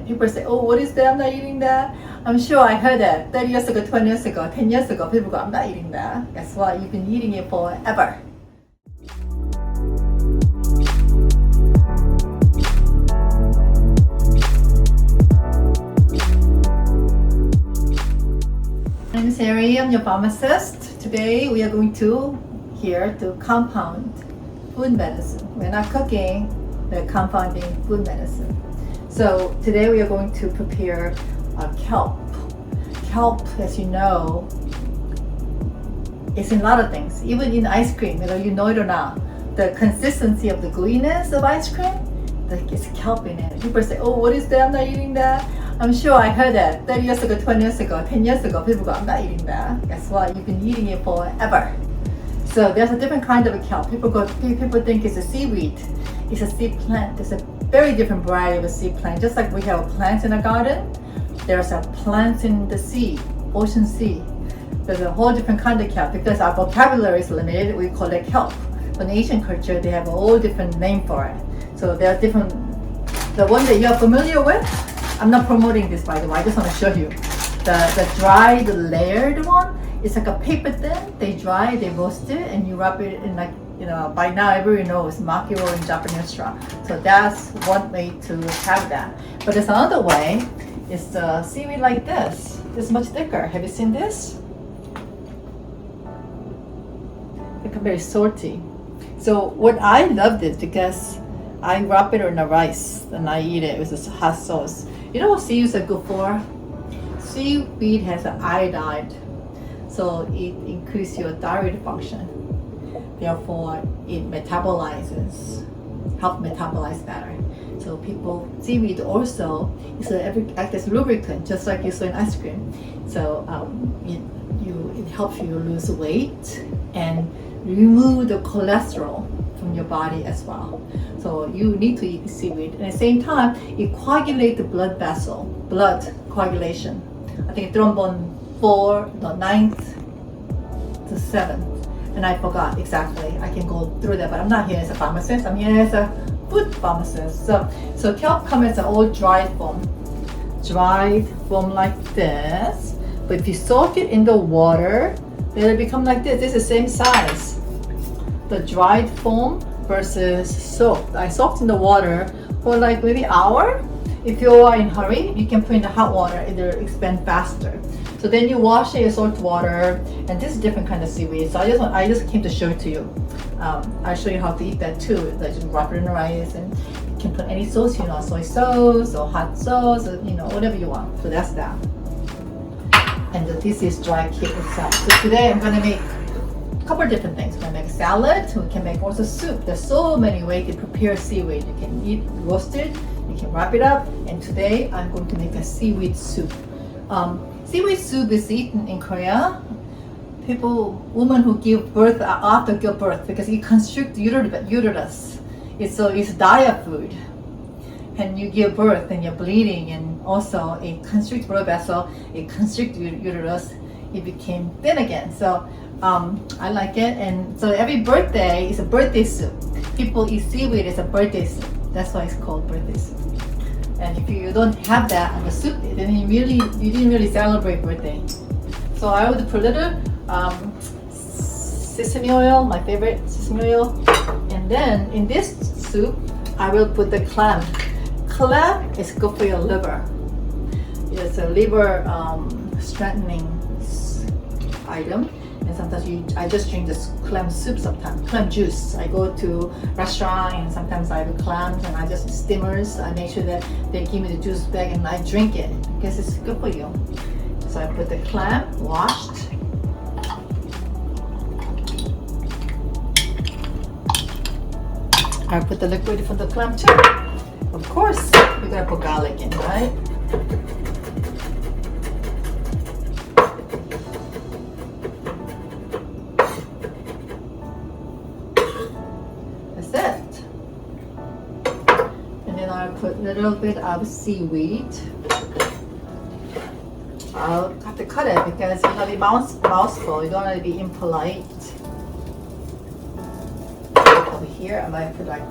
And people say, oh, what is that? I'm not eating that. I'm sure I heard that 30 years ago, 20 years ago, 10 years ago. People go, I'm not eating that. Guess what? You've been eating it forever. My name is Harry. I'm your pharmacist. Today we are going to compound food medicine. We're not cooking, we're compounding food medicine. So today we are going to prepare kelp. Kelp, as you know, is in a lot of things, even in ice cream, whether you know it or not. The consistency of the gooiness of ice cream, there's kelp in it. People say, oh, what is that? I'm not eating that. I'm sure I heard that 30 years ago, 20 years ago, 10 years ago. People go, I'm not eating that. Guess what? You've been eating it forever. So there's a different kind of a kelp. People think it's a seaweed. It's a sea plant. There's a very different variety of a sea plant. Just like we have plants in a garden, there's a plants in the sea, ocean sea. There's a whole different kind of kelp. Because our vocabulary is limited, we call it kelp. But in Asian culture, they have a whole different name for it. So there are different, the one that you're familiar with, I'm not promoting this, by the way, I just want to show you. The dried, layered one, it's like a paper thin. They dry, they roast it, and you wrap it in, like, you know, by now everyone knows makiro in Japanese restaurant. So that's one way to have that. But there's another way. It's the seaweed like this. It's much thicker. Have you seen this? It's very salty. So what I loved it because I wrap it in the rice and I eat it with this hot sauce. You know what seaweeds are good for? Seaweed has an iodine, so it increases your thyroid function. Therefore, it metabolizes, help metabolize better. So seaweed also is act as lubricant, just like you saw in ice cream. So it helps you lose weight and remove the cholesterol from your body as well. So you need to eat seaweed. At the same time, it coagulates the blood vessel, blood coagulation. I think thrombin 9th to 7th. And I forgot exactly. I can go through that, but I'm not here as a pharmacist. I'm here as a food pharmacist. So kelp comes as an old dried form like this. But if you soak it in the water, then it become like this. This is the same size. The dried foam versus soaked. I soaked in the water for like maybe an hour. If you are in a hurry, you can put in the hot water. It'll expand faster. So then you wash it in salt water, and this is a different kind of seaweed. So I just came to show it to you. I'll show you how to eat that too. Like just wrap it in the rice, and you can put any sauce, you know, soy sauce or hot sauce, or, you know, whatever you want. So that's that. And this is dry kelp itself. So today I'm gonna make a couple of different things. We're gonna make salad. We can make also soup. There's so many ways to prepare seaweed. You can eat roasted. You can wrap it up. And today I'm going to make a seaweed soup. Seaweed soup is eaten in Korea. Women who give birth after give birth because it constricts uterus. It's diet food. And you give birth and you're bleeding, and also it constricts blood vessel. It constricts uterus. It became thin again. So I like it. And so every birthday is a birthday soup. People eat seaweed as a birthday soup. That's why it's called birthday soup. And if you don't have that on the soup, then you didn't really celebrate birthday. So I would put a little sesame oil, my favorite sesame oil. And then in this soup, I will put the clam. Clam is good for your liver. It's a liver strengthening item. And sometimes I just drink this clam soup sometimes, clam juice. I go to restaurant and sometimes I have clams and I just steamers. I make sure that they give me the juice bag and I drink it because it's good for you. So I put the clam washed. I put the liquid from the clam too. Of course, we're gonna put garlic in, right? Put a little bit of seaweed. I'll have to cut it because it's gonna be mouthful. You don't want to be impolite. Over here, I might put like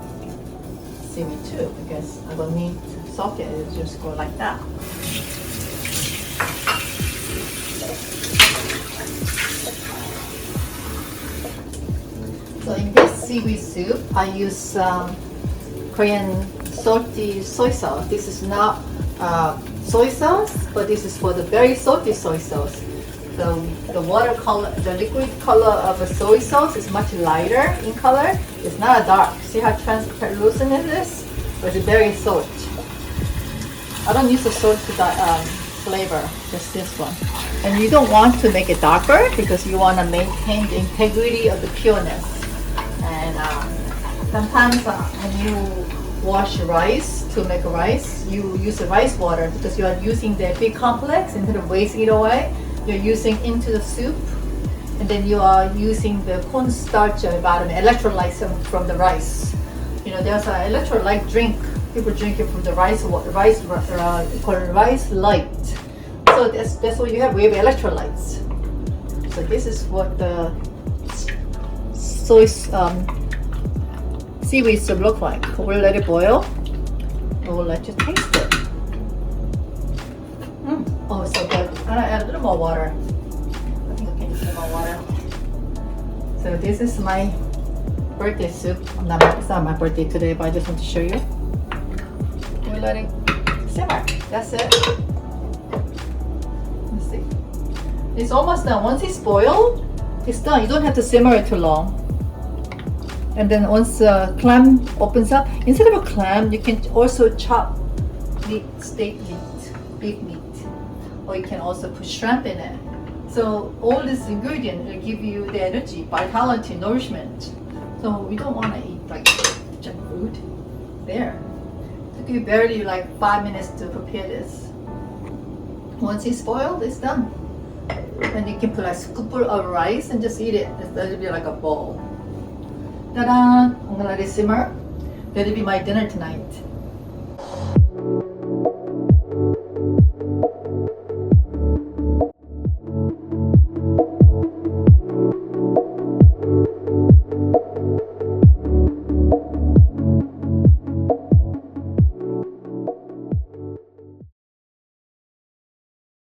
seaweed too because I will need soak it, it just go like that. So in this seaweed soup, I use Korean salty soy sauce. This is not soy sauce, but this is for the very salty soy sauce. The water color, the liquid color of the soy sauce is much lighter in color. It's not a dark. See how translucent it is? But it's very salt. I don't use the salt to flavor, just this one. And you don't want to make it darker because you want to maintain the integrity of the pureness. And sometimes when you wash rice to make rice, you use the rice water because you are using the big complex instead of wasting it away. You're using into the soup, and then you are using the cornstarch at the bottom, electrolytes from the rice. You know, there's an electrolyte drink. People drink it from the rice water, called rice light. So that's what you have. We have electrolytes. So this is what the soy seaweed soup look like. We'll let it boil. We'll let you taste it. Oh, so good. I'm gonna add a little more water. I think I can use a little more water. So this is my birthday soup. It's not my birthday today, but I just want to show you. We're letting simmer. That's it. Let's see. It's almost done. Once it's boiled, it's done. You don't have to simmer it too long. And then once the clam opens up, instead of a clam, you can also chop meat, steak meat, beef meat. Or you can also put shrimp in it. So all these ingredients will give you the energy, vitality, nourishment. So we don't want to eat like junk food. There. It took you barely like 5 minutes to prepare this. Once it's boiled, it's done. And you can put like a scoopful of rice and just eat it. It'll be like a bowl. Ta-da! I'm gonna let it simmer. That'll be my dinner tonight.